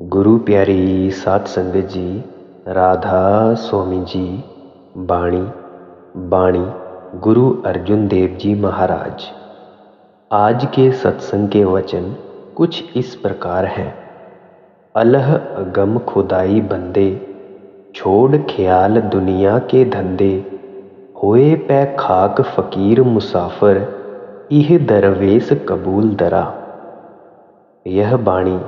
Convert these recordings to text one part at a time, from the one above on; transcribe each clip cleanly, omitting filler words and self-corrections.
गुरु प्यारी सात संगत जी, राधा स्वामी जी, बाणी बाणी गुरु अर्जुन देव जी महाराज। आज के सत्संग के वचन कुछ इस प्रकार हैं। अलह अगम खुदाई बंदे, छोड़ ख्याल दुनिया के धंधे, होए पै खाक फकीर मुसाफिर, इह दरवेश कबूल दरा। यह बाणी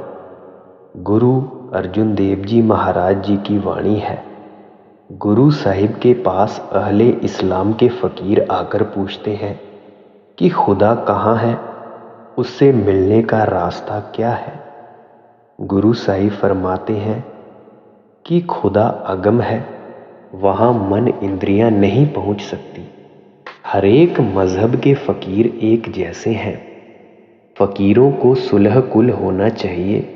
गुरु अर्जुन देव जी महाराज जी की वाणी है। गुरु साहिब के पास अहले इस्लाम के फ़कीर आकर पूछते हैं कि खुदा कहाँ है, उससे मिलने का रास्ता क्या है। गुरु साहिब फरमाते हैं कि खुदा अगम है, वहाँ मन इंद्रियां नहीं पहुँच सकती। हर एक मज़हब के फ़कीर एक जैसे हैं। फ़कीरों को सुलह कुल होना चाहिए।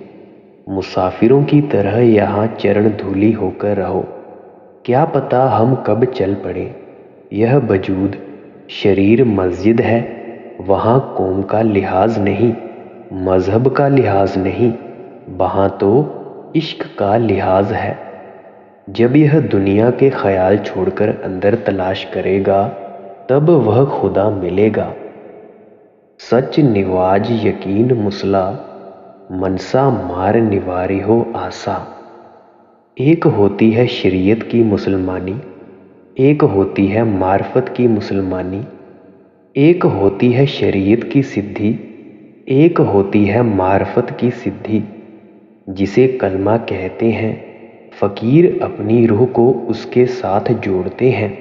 मुसाफिरों की तरह यहाँ चरण धूली होकर रहो, क्या पता हम कब चल पड़े। यह वजूद शरीर मस्जिद है, वहाँ कौम का लिहाज नहीं, मज़हब का लिहाज नहीं, वहाँ तो इश्क का लिहाज है। जब यह दुनिया के ख्याल छोड़कर अंदर तलाश करेगा तब वह खुदा मिलेगा। सच निवाज यकीन मुसला, मनसा मार निवारी हो आशा। एक होती है शरीयत की मुसलमानी, एक होती है मार्फत की मुसलमानी। एक होती है शरीयत की सिद्धि, एक होती है मार्फत की सिद्धि। जिसे कलमा कहते हैं, फ़कीर अपनी रूह को उसके साथ जोड़ते हैं।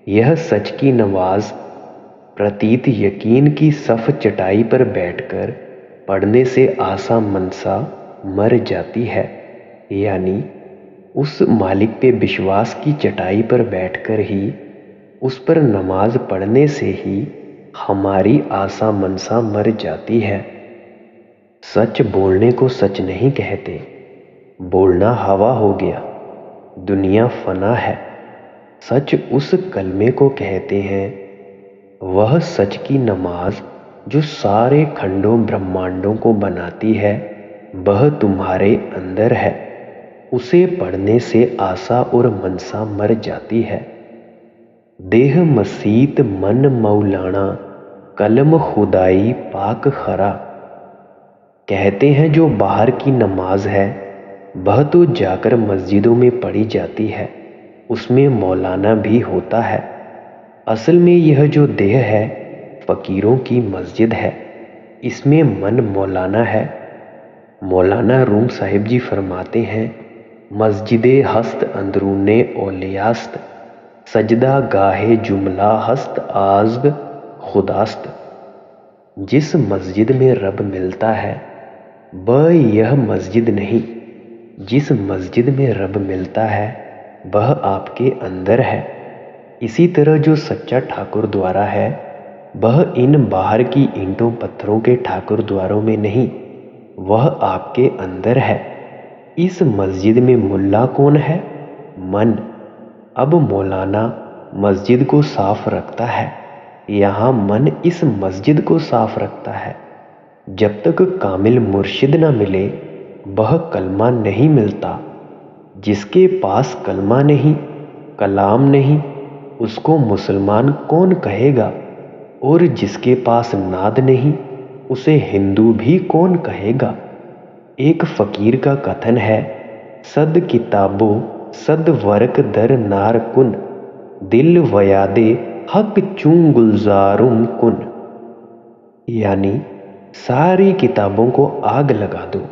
यह सच की नवाज प्रतीत यकीन की सफ़ चटाई पर बैठकर पढ़ने से आशा मनसा मर जाती है। यानी उस मालिक पे विश्वास की चटाई पर बैठकर ही, उस पर नमाज पढ़ने से ही हमारी आशा मनसा मर जाती है। सच बोलने को सच नहीं कहते, बोलना हवा हो गया, दुनिया फना है। सच उस कलमे को कहते हैं, वह सच की नमाज जो सारे खंडों ब्रह्मांडों को बनाती है, वह तुम्हारे अंदर है। उसे पढ़ने से आशा और मनसा मर जाती है। देह मसीत मन मौलाना, कलम खुदाई पाक खरा। कहते हैं जो बाहर की नमाज है वह तो जाकर मस्जिदों में पढ़ी जाती है, उसमें मौलाना भी होता है। असल में यह जो देह है फ़कीरों की मस्जिद है, इसमें मन मौलाना है। मौलाना रूम साहिब जी फरमाते हैं, मस्जिदे हस्त अंदरूने औलियास्त, सजदा गाहे जुमला हस्त आज़्ब खुदास्त। जिस मस्जिद में रब मिलता है वह यह मस्जिद नहीं, जिस मस्जिद में रब मिलता है वह आपके अंदर है। इसी तरह जो सच्चा ठाकुर द्वारा है वह इन बाहर की ईंटों पत्थरों के ठाकुर द्वारों में नहीं, वह आपके अंदर है। इस मस्जिद में मुल्ला कौन है? मन। अब मौलाना मस्जिद को साफ रखता है, यहाँ मन इस मस्जिद को साफ रखता है। जब तक कामिल मुर्शिद न मिले वह कलमा नहीं मिलता। जिसके पास कलमा नहीं, कलाम नहीं, उसको मुसलमान कौन कहेगा? और जिसके पास नाद नहीं, उसे हिंदू भी कौन कहेगा? एक फ़कीर का कथन है, सद किताबो सद वर्क दर नार कुन, दिल वयादे हक चूं गुलजारुम कुन। यानी सारी किताबों को आग लगा दो,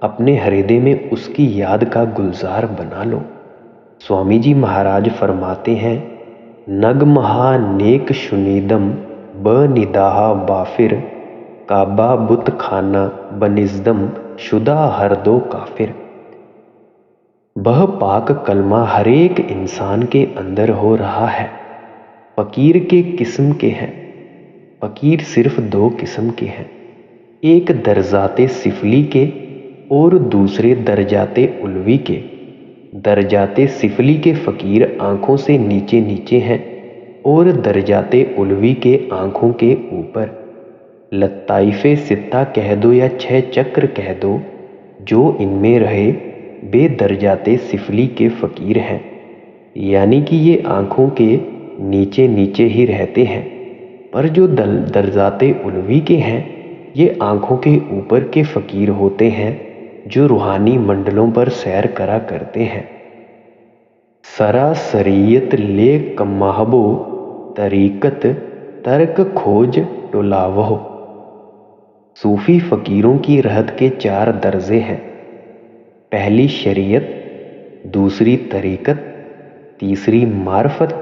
अपने हृदय में उसकी याद का गुलजार बना लो। स्वामी जी महाराज फरमाते हैं, नग महा नेक शुनीदम ब निदाहा बाफिर, काबा बुत खाना बनिज़दम शुदा हर दो काफिर। वह पाक कलमा हर एक इंसान के अंदर हो रहा है। फ़कीर के किस्म के हैं, फ़कीर सिर्फ दो किस्म के हैं, एक दर्जाते सिफली के और दूसरे दर्जाते उलवी के। दर्जाते सिफली के फ़कीर आँखों से नीचे नीचे हैं और दर्जाते उलवी के आँखों के ऊपर। लत्ताइफ़े सित्ता कह दो या छह चक्र कह दो, जो इनमें रहे बेदर्जाते सिफली के फ़कीर हैं, यानी कि ये आँखों के नीचे नीचे ही रहते हैं, पर जो दर्जाते उलवी के हैं ये आँखों के ऊपर के फ़कीर होते हैं, जो रूहानी मंडलों पर सैर करा करते हैं। सरासरियत ले कमाहबो तरीकत तर्क खोज टोलावहो। सूफ़ी फ़कीरों की रहत के 4 दर्जे हैं। पहली शरीयत, दूसरी तरीकत, तीसरी मार्फत,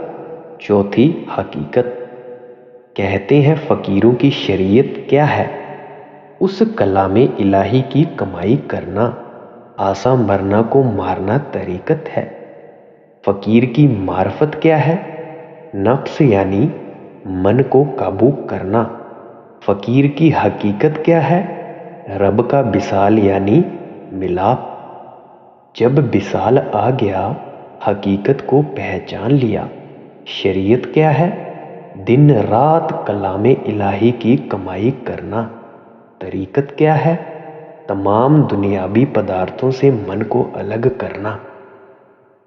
चौथी हकीकत। कहते हैं फ़कीरों की शरीयत क्या है? उस कलामे इलाही की कमाई करना, आसा मरना को मारना तरीकत है। फ़कीर की मार्फत क्या है? नफ्स यानी मन को काबू करना। फ़कीर की हकीकत क्या है? रब का विसाल यानी मिलाप। जब विसाल आ गया, हकीकत को पहचान लिया। शरीयत क्या है? दिन रात कलामे इलाही की कमाई करना। तरीकत क्या है? तमाम दुनियावी पदार्थों से मन को अलग करना।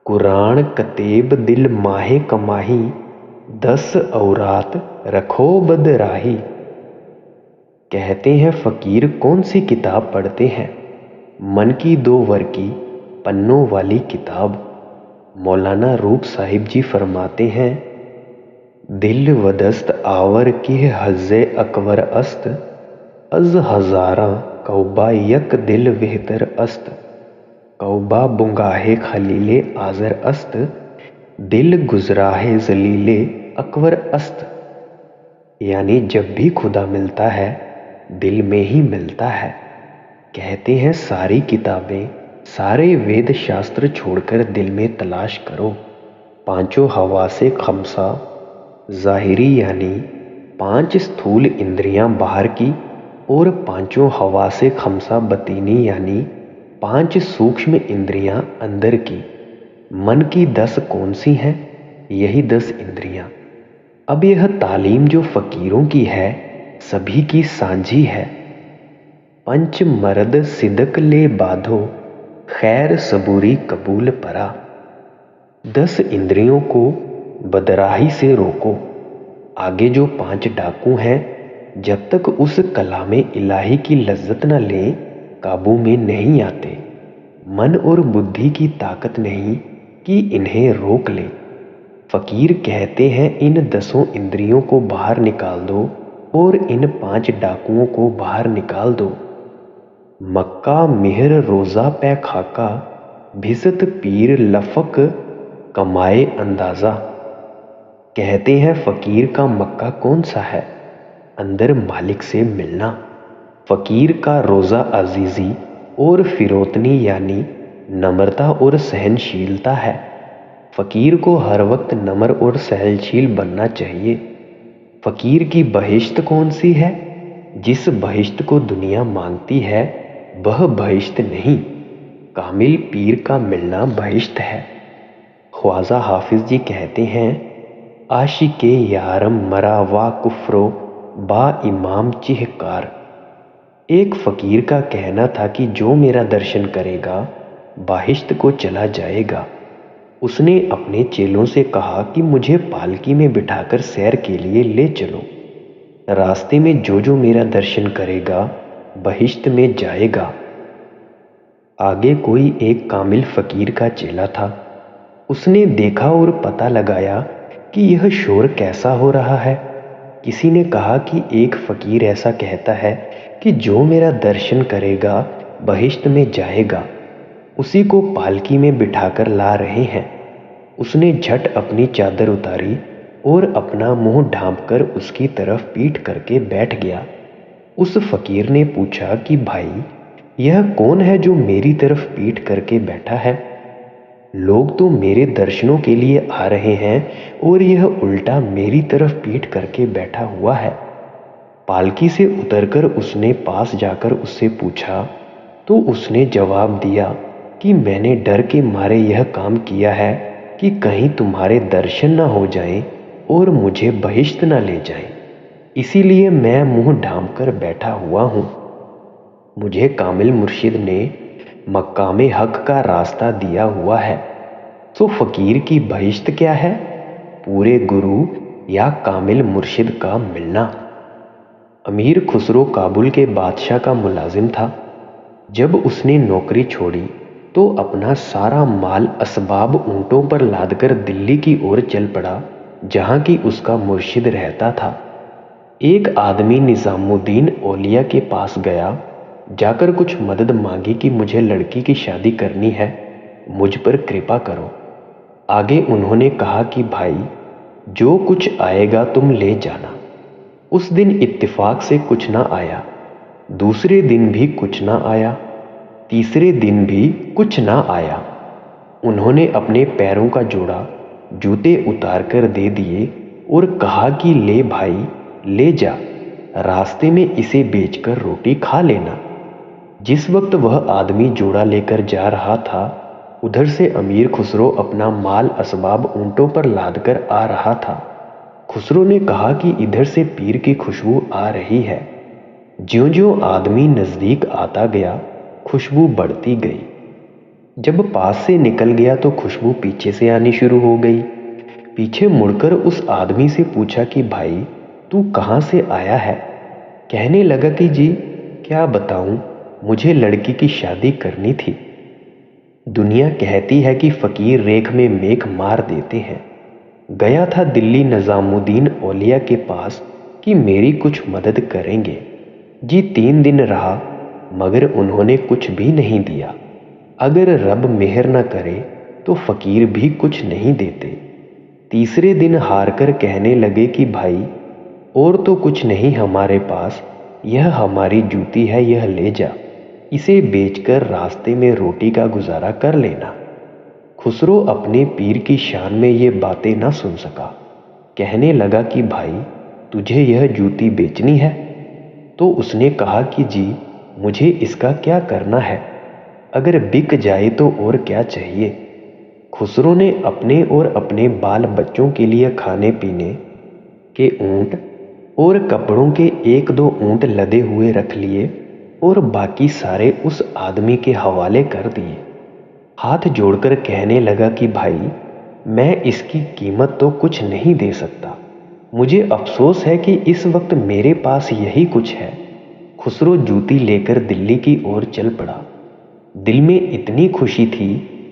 कुरान कतेब दिल माहे कमाही, 10 औरात रखो बदराही। कहते हैं फ़कीर कौन सी किताब पढ़ते हैं? मन की 2 वर्की पन्नों वाली किताब। मौलाना रूप साहिब जी फरमाते हैं, दिल वदस्त आवर की हज़्ज़े अकबर अस्त, अज हज़ारा कौबा यक दिल बेहतर अस्त। कौबा बुंगाहे खलीले आज़र अस्त, दिल गुजराहे जलीले अकबर अस्त। यानी जब भी खुदा मिलता है दिल में ही मिलता है। कहते हैं सारी किताबें, सारे वेद शास्त्र छोड़कर दिल में तलाश करो। 5 हवासे खमसा ज़ाहिरी यानी 5 स्थूल इंद्रियां बाहर की, और 5 हवासे खमसा बतीनी यानी 5 सूक्ष्म इंद्रियां अंदर की। मन की 10 कौन सी हैं? यही 10 इंद्रियां। अब यह तालीम जो फ़कीरों की है सभी की साझी है। पंच मर्द सिदक ले बाधो, खैर सबूरी कबूल परा। 10 इंद्रियों को बदराही से रोको। आगे जो 5 डाकू हैं, जब तक उस कलामे इलाही की लज्जत न लें काबू में नहीं आते। मन और बुद्धि की ताकत नहीं कि इन्हें रोक ले। फ़कीर कहते हैं इन 10 इंद्रियों को बाहर निकाल दो और इन 5 डाकुओं को बाहर निकाल दो। मक्का मिहर रोज़ा पै खाका, भिसत पीर लफक कमाए अंदाज़ा। कहते हैं फ़कीर का मक्का कौन सा है? अंदर मालिक से मिलना। फ़कीर का रोज़ा अजीज़ी और फिरोतनी यानी नम्रता और सहनशीलता है। फ़कीर को हर वक्त नम्र और सहनशील बनना चाहिए। फ़कीर की बहिश्त कौन सी है? जिस बहिश्त को दुनिया मांगती है वह बहिश्त नहीं, कामिल पीर का मिलना बहिश्त है। ख्वाजा हाफिज जी कहते हैं, आशिके यारम मरा वा कुफ्रो बा इमाम चिहकार। एक फ़कीर का कहना था कि जो मेरा दर्शन करेगा बाहिश्त को चला जाएगा। उसने अपने चेलों से कहा कि मुझे पालकी में बिठाकर सैर के लिए ले चलो। रास्ते में जो जो मेरा दर्शन करेगा बहिश्त में जाएगा। आगे कोई एक कामिल फ़कीर का चेला था। उसने देखा और पता लगाया कि यह शोर कैसा हो रहा है। किसी ने कहा कि एक फ़कीर ऐसा कहता है कि जो मेरा दर्शन करेगा बहिश्त में जाएगा। उसी को पालकी में बिठाकर ला रहे हैं। उसने झट अपनी चादर उतारी और अपना मुंह ढांपकर उसकी तरफ पीठ करके बैठ गया। उस फ़कीर ने पूछा कि भाई, यह कौन है जो मेरी तरफ पीठ करके बैठा है? लोग तो मेरे दर्शनों के लिए आ रहे हैं और यह उल्टा मेरी तरफ पीठ करके बैठा हुआ है। पालकी से उतरकर उसने पास जाकर उससे पूछा तो उसने जवाब दिया कि मैंने डर के मारे यह काम किया है कि कहीं तुम्हारे दर्शन न हो जाएं और मुझे बहिश्त न ले जाएं। इसीलिए मैं मुंह ढांप कर बैठा हुआ हूँ। मुझे कामिल मुर्शिद ने मकामे हक का रास्ता दिया हुआ है, तो फकीर की बहिश्त क्या है? पूरे गुरु या कामिल मुर्शिद का मिलना। अमीर खुसरो काबुल के बादशाह का मुलाजिम था। जब उसने नौकरी छोड़ी तो अपना सारा माल असबाब ऊंटों पर लादकर दिल्ली की ओर चल पड़ा, जहां की उसका मुर्शिद रहता था। एक आदमी निजामुद्दीन औलिया के पास गया, जाकर कुछ मदद मांगी कि मुझे लड़की की शादी करनी है, मुझ पर कृपा करो। आगे उन्होंने कहा कि भाई, जो कुछ आएगा तुम ले जाना। उस दिन इत्तेफाक से कुछ ना आया, दूसरे दिन भी कुछ ना आया, तीसरे दिन भी कुछ ना आया। उन्होंने अपने पैरों का जोड़ा जूते उतार कर दे दिए और कहा कि ले भाई, ले जा, रास्ते में इसे बेचकर रोटी खा लेना। जिस वक्त वह आदमी जोड़ा लेकर जा रहा था, उधर से अमीर खुसरो अपना माल असबाब ऊंटों पर लादकर आ रहा था। खुसरो ने कहा कि इधर से पीर की खुशबू आ रही है। ज्यों-ज्यों आदमी नजदीक आता गया, खुशबू बढ़ती गई। जब पास से निकल गया तो खुशबू पीछे से आनी शुरू हो गई। पीछे मुड़कर उस आदमी से पूछा कि भाई, तू कहाँ से आया है? कहने लगा कि जी, क्या बताऊं, मुझे लड़की की शादी करनी थी। दुनिया कहती है कि फकीर रेख में मेख मार देते हैं। गया था दिल्ली निजामुद्दीन औलिया के पास कि मेरी कुछ मदद करेंगे। जी 3 दिन रहा, मगर उन्होंने कुछ भी नहीं दिया। अगर रब मेहर न करे तो फकीर भी कुछ नहीं देते। तीसरे दिन हार कर कहने लगे कि भाई, और तो कुछ नहीं हमारे पास, यह हमारी जूती है, यह ले जा, इसे बेचकर रास्ते में रोटी का गुजारा कर लेना। खुसरो अपने पीर की शान में ये बातें ना सुन सका। कहने लगा कि भाई, तुझे यह जूती बेचनी है? तो उसने कहा कि जी, मुझे इसका क्या करना है, अगर बिक जाए तो और क्या चाहिए। खुसरो ने अपने और अपने बाल बच्चों के लिए खाने पीने के ऊंट और कपड़ों के 1-2 ऊंट लदे हुए रख लिए और बाकी सारे उस आदमी के हवाले कर दिए। हाथ जोड़कर कहने लगा कि भाई, मैं इसकी कीमत तो कुछ नहीं दे सकता, मुझे अफसोस है कि इस वक्त मेरे पास यही कुछ है। खुसरो जूती लेकर दिल्ली की ओर चल पड़ा। दिल में इतनी खुशी थी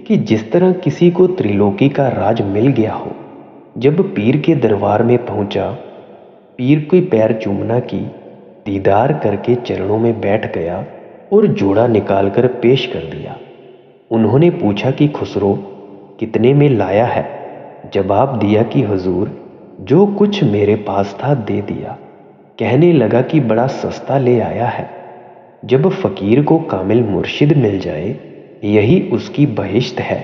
कि जिस तरह किसी को त्रिलोकी का राज मिल गया हो। जब पीर के दरबार में पहुंचा, पीर के पैर चूमना की, दीदार करके चरणों में बैठ गया और जोड़ा निकालकर पेश कर दिया। उन्होंने पूछा कि खुसरो, कितने में लाया है? जवाब दिया कि हुजूर, जो कुछ मेरे पास था दे दिया। कहने लगा कि बड़ा सस्ता ले आया है। जब फकीर को कामिल मुर्शिद मिल जाए, यही उसकी बहिश्त है।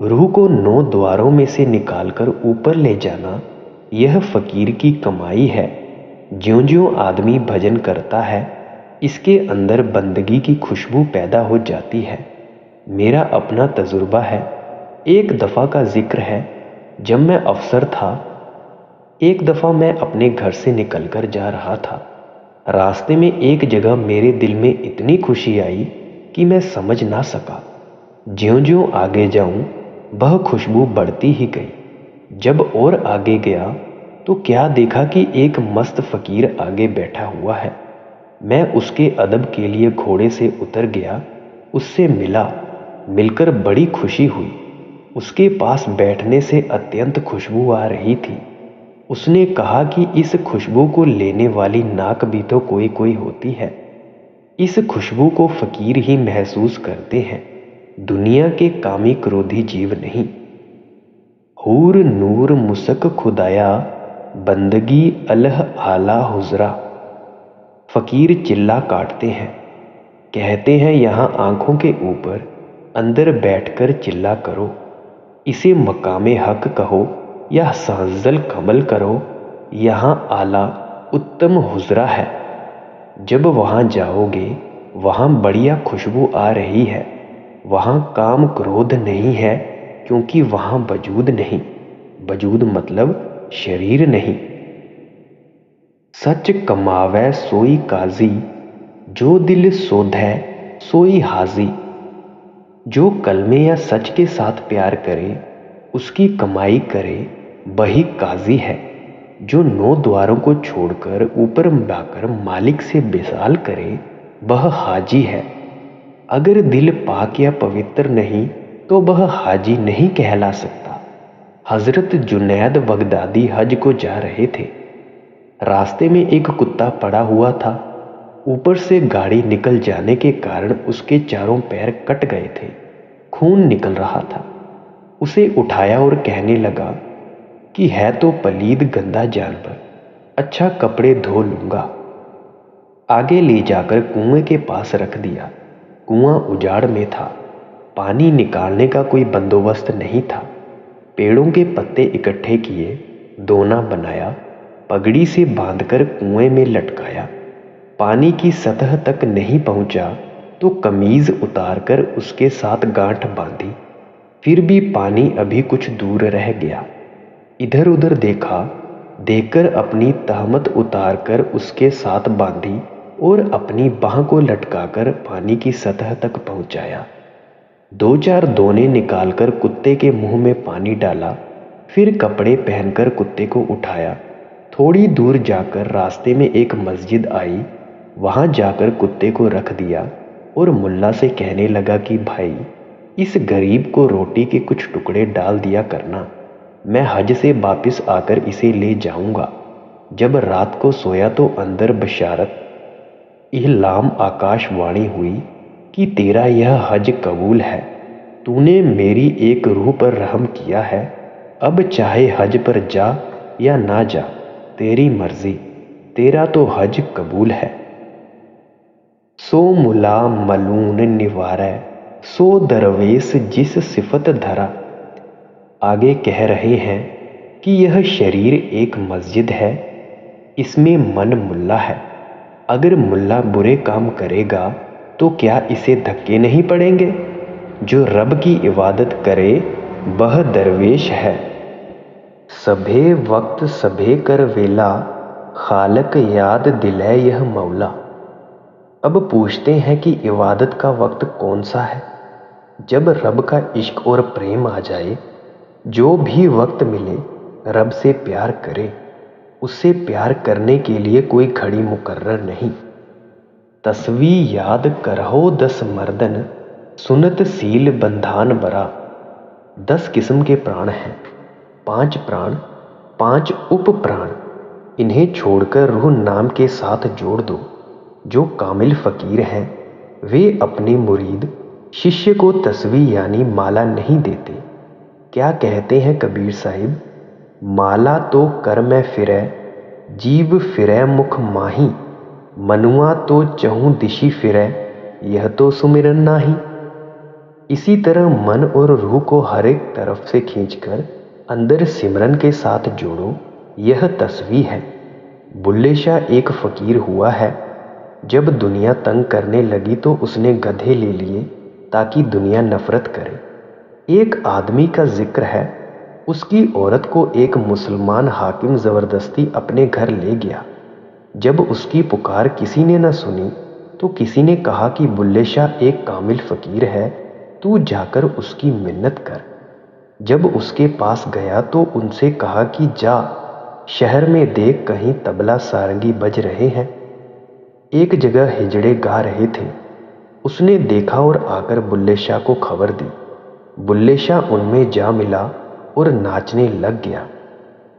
रूह को 9 द्वारों में से निकालकर ऊपर ले जाना, यह फकीर की कमाई है। ज्यों-ज्यों आदमी भजन करता है, इसके अंदर बंदगी की खुशबू पैदा हो जाती है। मेरा अपना तजुर्बा है। एक दफ़ा का जिक्र है, जब मैं अफसर था, एक दफ़ा मैं अपने घर से निकलकर जा रहा था। रास्ते में एक जगह मेरे दिल में इतनी खुशी आई कि मैं समझ ना सका। ज्यों-ज्यों आगे जाऊं, वह खुशबू बढ़ती ही गई। जब और आगे गया तो क्या देखा कि एक मस्त फकीर आगे बैठा हुआ है। मैं उसके अदब के लिए घोड़े से उतर गया, उससे मिला। मिलकर बड़ी खुशी हुई। उसके पास बैठने से अत्यंत खुशबू आ रही थी। उसने कहा कि इस खुशबू को लेने वाली नाक भी तो कोई कोई होती है। इस खुशबू को फकीर ही महसूस करते हैं, दुनिया के कामी क्रोधी जीव नहीं। हूर नूर मुसक खुदाया, बंदगी अलह आला हुजरा। फकीर चिल्ला काटते हैं, कहते हैं यहाँ आंखों के ऊपर अंदर बैठकर चिल्ला करो, इसे मकामे हक कहो या सहजल कमल करो, यहाँ आला उत्तम हुजरा है। जब वहाँ जाओगे, वहाँ बढ़िया खुशबू आ रही है। वहाँ काम क्रोध नहीं है, क्योंकि वहाँ वजूद नहीं। वजूद मतलब शरीर नहीं। सच कमावै सोई काजी, जो दिल सोधै सोई हाजी। जो कलमे या सच के साथ प्यार करे उसकी कमाई करे वही काजी है। जो 9 द्वारों को छोड़कर ऊपर जाकर मालिक से विशाल करे वह हाजी है। अगर दिल पाक या पवित्र नहीं तो वह हाजी नहीं कहला सकता। हजरत जुनैद बगदादी हज को जा रहे थे। रास्ते में एक कुत्ता पड़ा हुआ था। ऊपर से गाड़ी निकल जाने के कारण उसके चारों पैर कट गए थे, खून निकल रहा था। उसे उठाया और कहने लगा कि है तो पलीद गंदा जानवर, अच्छा कपड़े धो लूंगा। आगे ले जाकर कुएं के पास रख दिया। कुआं उजाड़ में था, पानी निकालने का कोई बंदोबस्त नहीं था। पेड़ों के पत्ते इकट्ठे किए, दोना बनाया, पगड़ी से बांधकर कुएं में लटकाया। पानी की सतह तक नहीं पहुंचा तो कमीज उतारकर उसके साथ गांठ बांधी। फिर भी पानी अभी कुछ दूर रह गया। इधर उधर देखा, देखकर अपनी तहमत उतारकर उसके साथ बांधी और अपनी बाह को लटकाकर पानी की सतह तक पहुंचाया। 2-4 दोने निकालकर कुत्ते के मुंह में पानी डाला। फिर कपड़े पहनकर कुत्ते को उठाया। थोड़ी दूर जाकर रास्ते में एक मस्जिद आई, वहां जाकर कुत्ते को रख दिया और मुल्ला से कहने लगा कि भाई, इस गरीब को रोटी के कुछ टुकड़े डाल दिया करना, मैं हज से वापस आकर इसे ले जाऊंगा। जब रात को सोया तो अंदर बशारत इहलाम आकाशवाणी हुई कि तेरा यह हज कबूल है। तूने मेरी एक रूह पर रहम किया है। अब चाहे हज पर जा या ना जा, तेरी मर्जी, तेरा तो हज कबूल है। सो मुला मलून निवारै, सो दरवेश जिस सिफत धरा। आगे कह रहे हैं कि यह शरीर एक मस्जिद है, इसमें मन मुल्ला है। अगर मुल्ला बुरे काम करेगा तो क्या इसे धक्के नहीं पड़ेंगे? जो रब की इबादत करे वह दरवेश है। सभे वक्त सभे कर वेला, खालक याद दिलै यह मौला। अब पूछते हैं कि इबादत का वक्त कौन सा है? जब रब का इश्क और प्रेम आ जाए। जो भी वक्त मिले रब से प्यार करे। उससे प्यार करने के लिए कोई घड़ी मुकर्रर नहीं। तस्वी याद करहो 10 मर्दन, सुनत सील बंधान बरा। 10 किस्म के प्राण हैं, 5 प्राण, 5 उप प्राण। इन्हें छोड़कर रूह नाम के साथ जोड़ दो। जो कामिल फकीर हैं वे अपने मुरीद शिष्य को तस्वी यानी माला नहीं देते। क्या कहते हैं कबीर साहिब? माला तो कर में फिरै, जीव फिरै मुख माही। मनुआ तो चहूँ दिशि फिरै, यह तो सुमिरन नाही। इसी तरह मन और रूह को हर एक तरफ से खींचकर अंदर सिमरन के साथ जोड़ो, यह तस्वीर है। बुल्ले शाह एक फकीर हुआ है। जब दुनिया तंग करने लगी तो उसने गधे ले लिए ताकि दुनिया नफरत करे। एक आदमी का जिक्र है, उसकी औरत को एक मुसलमान हाकिम ज़बरदस्ती अपने घर ले गया। जब उसकी पुकार किसी ने न सुनी तो किसी ने कहा कि बुल्ले शाह एक कामिल फ़कीर है, तू जाकर उसकी मिन्नत कर। जब उसके पास गया तो उनसे कहा कि जा, शहर में देख कहीं तबला सारंगी बज रहे हैं। एक जगह हिजड़े गा रहे थे। उसने देखा और आकर बुल्ले शाह को खबर दी। बुल्ले शाह उनमें जा मिला और नाचने लग गया।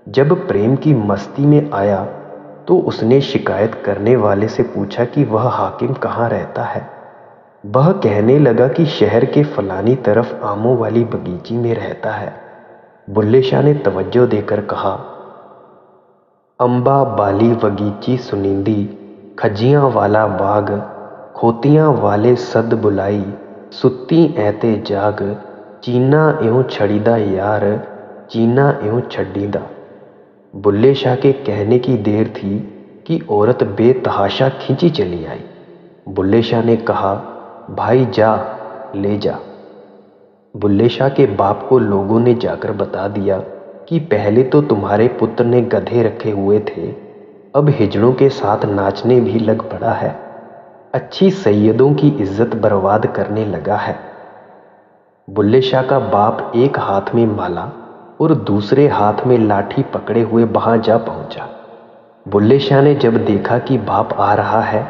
जब प्रेम की मस्ती में आया तो उसने शिकायत करने वाले से पूछा कि वह हाकिम कहाँ रहता है। वह कहने लगा कि शहर के फलानी तरफ आमों वाली बगीची में रहता है। बुल्ले शाह ने तवज्जो देकर कहा, अंबा बाली बगीची सुनिंदी, खजियां वाला बाग, खोतियां वाले सद बुलाई, सुत्ती ऐते जाग, चीना इਉਂ छड़ीदा यार, चीना इਉਂ छड़ीदा। बुल्ले शाह के कहने की देर थी कि औरत बेतहाशा खींची चली आई। बुल्ले शाह ने कहा, भाई जा, ले जा। बुल्ले शाह के बाप को लोगों ने जाकर बता दिया कि पहले तो तुम्हारे पुत्र ने गधे रखे हुए थे, अब हिजड़ों के साथ नाचने भी लग पड़ा है। अच्छी सैयदों की इज्जत बर्बाद करने लगा है। बुल्ले शाह का बाप एक हाथ में माला और दूसरे हाथ में लाठी पकड़े हुए वहां जा पहुंचा। बुल्ले शाह ने जब देखा कि बाप आ रहा है,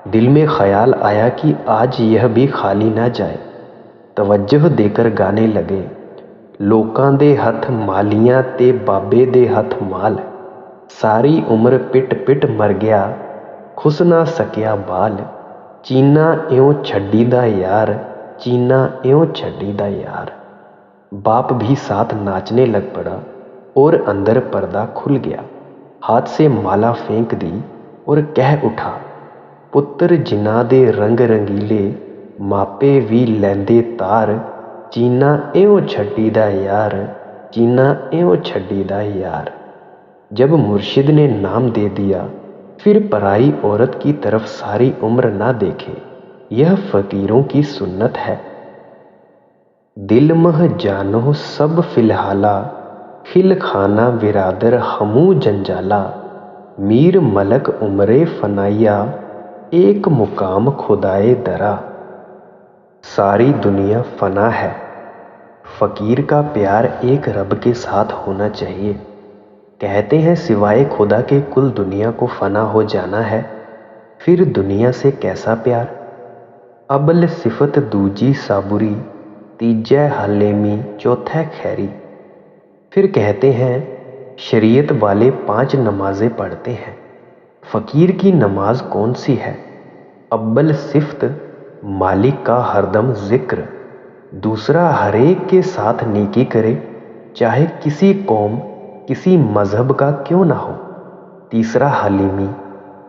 दिल में ख्याल आया कि आज यह भी खाली ना जाए। तवज्जो देकर गाने लगे, लोकां दे हथ मालियां ते बाबे दे हथ माल, सारी उम्र पिट पिट मर गया खुस ना सकिया बाल, चीना इयों छड्डी दा यार, चीना इयों छड्डी दा यार। बाप भी साथ नाचने लग पड़ा और अंदर पर्दा खुल गया। हाथ से माला फेंक दी और कह उठा, पुत्र जिन्हां दे रंग रंगीले, मापे भी लैंदे तार, चीना इयों छड्डी दा यार, चीना इयों छड्डी दा यार। जब मुर्शिद ने नाम दे दिया, फिर पराई औरत की तरफ सारी उम्र ना देखे, यह फकीरों की सुन्नत है। दिल मह जानो सब फिलहाला, खिल खाना बिरादर हमू जंजाला, मीर मलक उमरे फनाइया, एक मुकाम खुदाए दरा। सारी दुनिया फना है, फकीर का प्यार एक रब के साथ होना चाहिए। कहते हैं सिवाय खुदा के कुल दुनिया को फना हो जाना है, फिर दुनिया से कैसा प्यार। अबल सिफत दूजी साबुरी, तीजै हलेमी, चौथा खैरी। फिर कहते हैं शरीयत वाले 5 नमाजें पढ़ते हैं, फकीर की नमाज कौन सी है। अव्वल सिफत मालिक का हरदम जिक्र, दूसरा हरेक के साथ नेकी करे, चाहे किसी कौम किसी मजहब का क्यों ना हो। तीसरा हलीमी,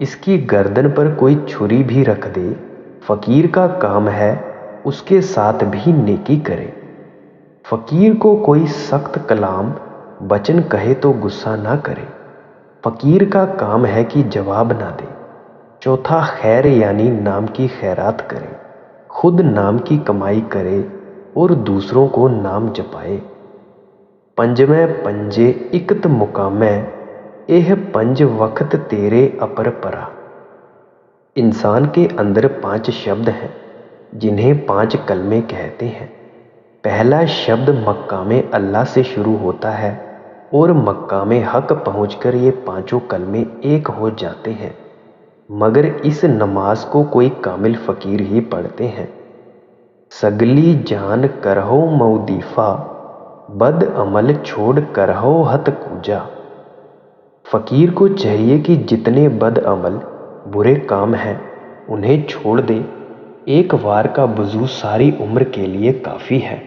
इसकी गर्दन पर कोई छुरी भी रख दे, फकीर का काम है उसके साथ भी नेकी करे। फकीर को कोई सख्त कलाम वचन कहे तो गुस्सा ना करे, फकीर का काम है कि जवाब ना दे। चौथा खैर यानी नाम की खैरात करे, खुद नाम की कमाई करे और दूसरों को नाम जपाए। पंजवें पंजे इकत मुकामै, एह पंज वक्त तेरे अपर परा। इंसान के अंदर 5 शब्द हैं जिन्हें 5 कलमे कहते हैं। पहला शब्द मक्कामे अल्लाह से शुरू होता है और मक्कामे हक पहुंचकर ये 5 कलमे एक हो जाते हैं, मगर इस नमाज को कोई कामिल फकीर ही पढ़ते हैं। सगली जान करहो मऊदीफा, बद अमल छोड़ करहो हत कूजा। फकीर को चाहिए कि जितने बद अमल बुरे काम हैं उन्हें छोड़ दे, एक बार का वजू सारी उम्र के लिए काफ़ी है।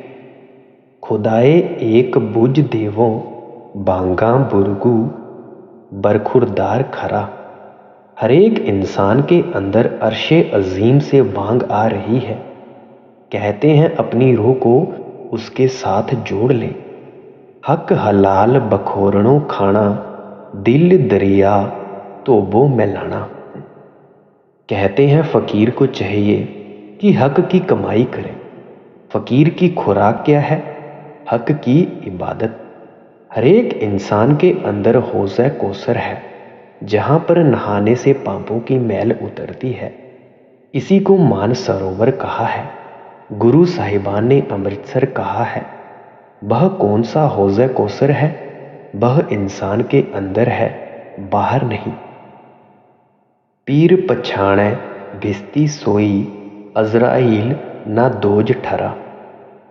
खुदाए एक बुझ देवों, बांगा बुरगू बरखुरदार खरा। हरेक इंसान के अंदर अर्शे अजीम से बांग आ रही है। कहते हैं अपनी रूह को उसके साथ जोड़ ले। हक हलाल बखोरणों खाना, दिल दरिया तो वो मैलाना। कहते हैं फकीर को चाहिए कि हक की कमाई करे। फकीर की खुराक क्या है? हक की इबादत। हरेक इंसान के अंदर हौज़ कौसर है, जहाँ पर नहाने से पापों की मैल उतरती है। इसी को मान सरोवर कहा है। गुरु साहिबान ने अमृतसर कहा है। वह कौन सा हौज़ कौसर है? वह इंसान के अंदर है, बाहर नहीं। पीर पछाणै भिस्ती सोई, अज़राइल ना दोज ठरा।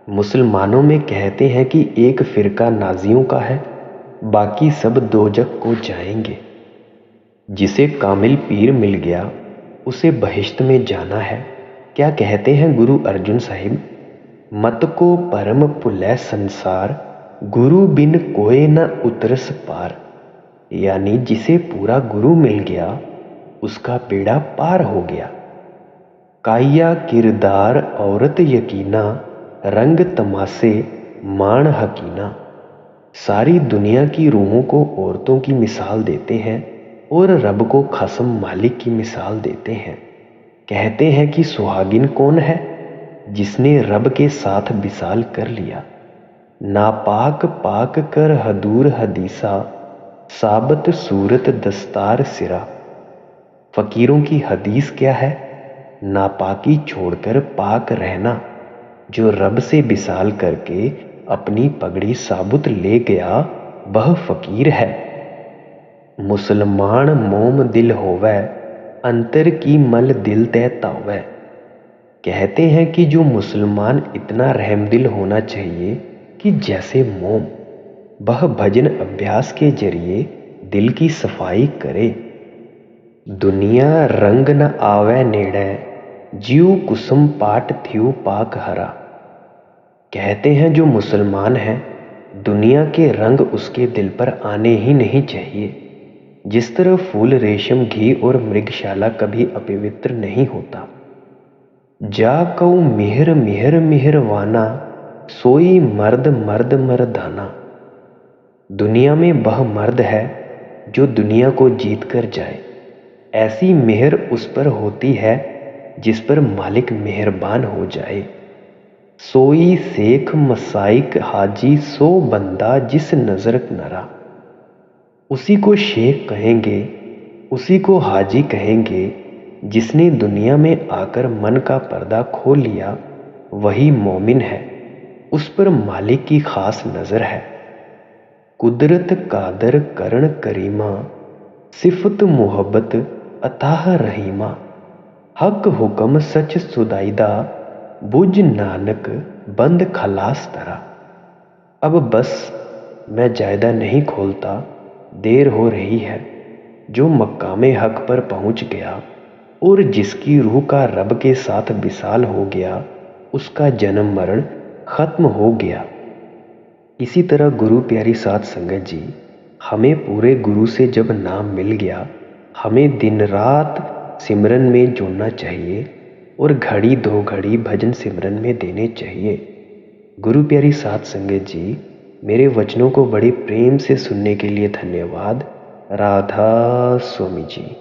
मुसलमानों में कहते हैं कि एक फ़िरका नाजियों का है, बाकी सब दोजख को जाएंगे। जिसे कामिल पीर मिल गया उसे बहिश्त में जाना है। क्या कहते हैं गुरु अर्जुन साहिब? मत को परम भुलै संसार, गुरु बिन कोय न उतरस पार। यानी जिसे पूरा गुरु मिल गया उसका बेड़ा पार हो गया। काया किरदार औरत यकीना, रंग तमाशे मान हकीना। सारी दुनिया की रूहों को औरतों की मिसाल देते हैं और रब को खसम मालिक की मिसाल देते हैं। कहते हैं कि सुहागिन कौन है? जिसने रब के साथ विसाल कर लिया। नापाक पाक कर हदूर हदीसा, साबत सूरत दस्तार सिरा। फकीरों की हदीस क्या है? नापाकी छोड़कर पाक रहना। जो रब से विशाल करके अपनी पगड़ी साबुत ले गया वह फकीर है। मुसलमान मोम दिल होवै, अंतर की मल दिल तै तावै। कहते हैं कि जो मुसलमान इतना रहमदिल होना चाहिए कि जैसे मोम, वह भजन अभ्यास के जरिए दिल की सफाई करे। दुनिया रंग न आवे नेड़े, जीव कुसुम पाट थ्यू पाक हरा। कहते हैं जो मुसलमान है दुनिया के रंग उसके दिल पर आने ही नहीं चाहिए। जिस तरह फूल, रेशम, घी और मृगशाला कभी अपवित्र नहीं होता। जा कऊ मिहर मिहर मिहरवाना, सोई मर्द मर्द मर्दाना। दुनिया में वह मर्द है जो दुनिया को जीत कर जाए। ऐसी मेहर उस पर होती है जिस पर मालिक मेहरबान हो जाए। सोई शेख मसाइक हाजी, सो बंदा जिस नजर नरा। उसी को शेख कहेंगे, उसी को हाजी कहेंगे जिसने दुनिया में आकर मन का पर्दा खोल लिया। वही मोमिन है, उस पर मालिक की खास नजर है। कुदरत कादर करण करीमा, सिफत मोहब्बत अताह रहीमा। हक हुक्म सच सुदाइदा, बुझ नानक बंद खलास तरा। अब बस मैं जायदा नहीं खोलता, देर हो रही है। जो मकामे हक पर पहुंच गया और जिसकी रूह का रब के साथ विशाल हो गया, उसका जन्म मरण खत्म हो गया। इसी तरह गुरु प्यारी साध संगत जी, हमें पूरे गुरु से जब नाम मिल गया, हमें दिन रात सिमरन में जुड़ना चाहिए और घड़ी दो घड़ी भजन सिमरन में देने चाहिए। गुरु प्यारी साध संगत जी, मेरे वचनों को बड़े प्रेम से सुनने के लिए धन्यवाद। राधा स्वामी जी।